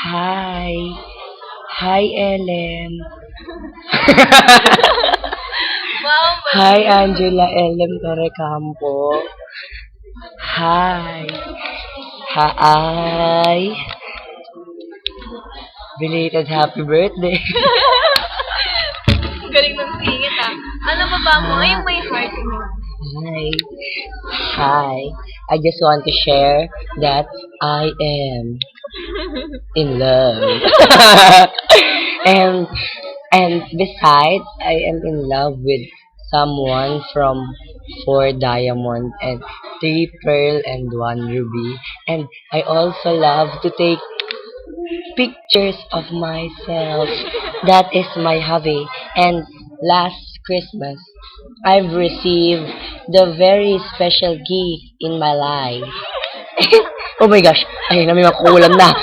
Hi. Hi, Ellen. Wow, Hi, Angela Ellen Torrecampo. Hi. Hi. Belated happy birthday. galing ng singit ah. Ano ba ba mo? Ay, yung may heart mo. Hi. Hi. I just want to share that I am in love. and besides, I am in love with someone from 4 diamond and 3 pearl and 1 ruby. And I also love to take pictures of myself. That is my hobby. And last Christmas, I've received the very special gift in my life. Oh my gosh, ay, may makukulam na.